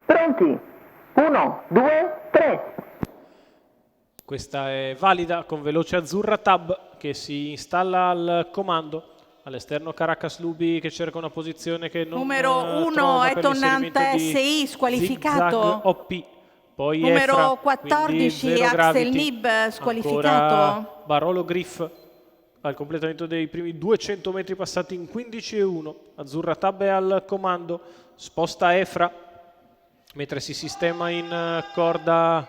Pronti? 1, 2, 3. Questa è valida con Veloce Azzurra Tab che si installa al comando. All'esterno Caracas Lubi che cerca una posizione che non numero 1 trova è per l'inserimento Tonnante di SI squalificato. Zigzag OP. Poi Numero Efra, 14 Zero Axel Gravity. Nib squalificato. Ancora Barolo Griff al completamento dei primi 200 metri passati in 15:1. Azzurra Tab è al comando, sposta Efra mentre si sistema in corda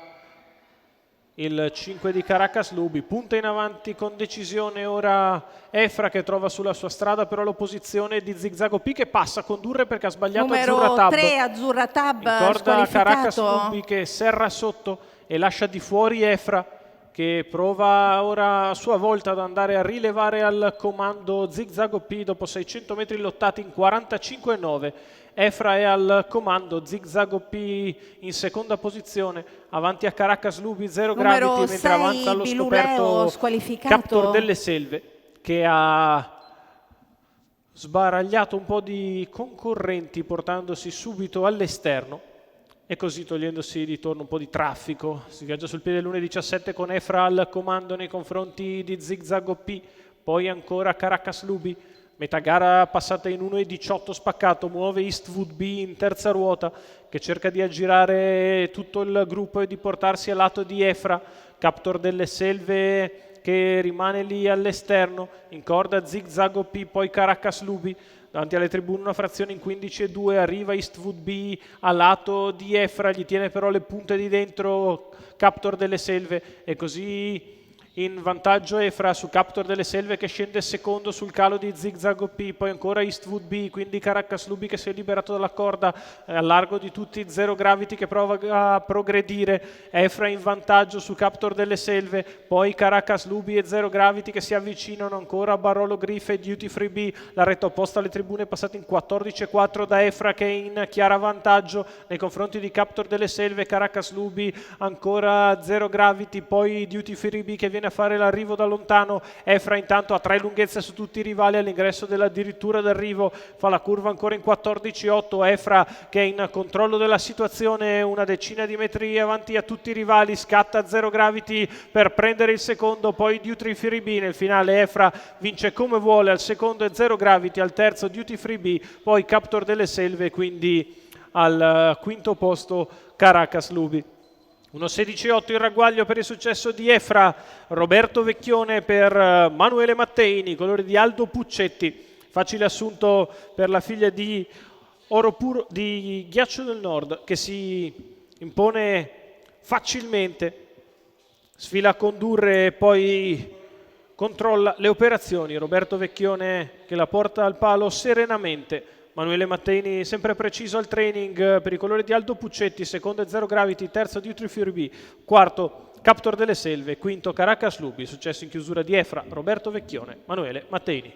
il 5 di Caracas Lubi, punta in avanti con decisione ora Efra che trova sulla sua strada però l'opposizione di Zigzag OP che passa a condurre perché ha sbagliato numero Azzurra Tab. 3 Azzurra Tab in corda Caracas squalificato. Lubi che serra sotto e lascia di fuori Efra che prova ora a sua volta ad andare a rilevare al comando Zigzag OP dopo 600 metri lottati in 45,9. Efra è al comando, Zigzag OP in seconda posizione, avanti a Caracas Lubi, Zero Gravity, mentre avanza allo scoperto Captor delle Selve, che ha sbaragliato un po' di concorrenti portandosi subito all'esterno e così togliendosi di torno un po' di traffico. Si viaggia sul piede l'1.17 con Efra al comando nei confronti di Zigzag OP, poi ancora Caracas Lubi. Metà gara passata in 1.18 spaccato, muove Eastwood B in terza ruota che cerca di aggirare tutto il gruppo e di portarsi a lato di Efra. Captor delle Selve che rimane lì all'esterno, in corda Zigzag OP, poi Caracas Lubi. Davanti alle tribune una frazione in 15,2, arriva Eastwood B a lato di Efra, gli tiene però le punte di dentro Captor delle Selve e così in vantaggio Efra su Captor delle Selve che scende secondo sul calo di Zigzag OP, poi ancora Eastwood B, quindi Caracas Lubi che si è liberato dalla corda a largo di tutti, Zero Gravity che prova a progredire, Efra in vantaggio su Captor delle Selve, poi Caracas Lubi e Zero Gravity che si avvicinano ancora a Barolo Griff e Duty Free B, la retta opposta alle tribune passata in 14,4 da Efra che è in chiara vantaggio nei confronti di Captor delle Selve, Caracas Lubi, ancora Zero Gravity, poi Duty Free B che viene a fare l'arrivo da lontano. Efra intanto ha 3 lunghezze su tutti i rivali all'ingresso dell'addirittura d'arrivo, fa la curva ancora in 14,8. Efra che è in controllo della situazione, una decina di metri avanti a tutti i rivali, scatta Zero Gravity per prendere il secondo, poi Duty Free B. Nel finale Efra vince come vuole al secondo e Zero Gravity al terzo, Duty Free B, poi Captor delle Selve, quindi al quinto posto Caracas Lubi. 1.16,8 il ragguaglio per il successo di Efra. Roberto Vecchione per Manuele Matteini, colori di Aldo Puccetti. Facile assunto per la figlia di Oro Puro di Ghiaccio del Nord che si impone facilmente, sfila a condurre e poi controlla le operazioni. Roberto Vecchione che la porta al palo serenamente. Manuele Matteini sempre preciso al training per i colori di Aldo Puccetti, secondo è Zero Gravity, terzo Duty Free B, quarto Captor delle Selve, quinto Caracas Lubi, successo in chiusura di Efra, Roberto Vecchione, Manuele Matteini.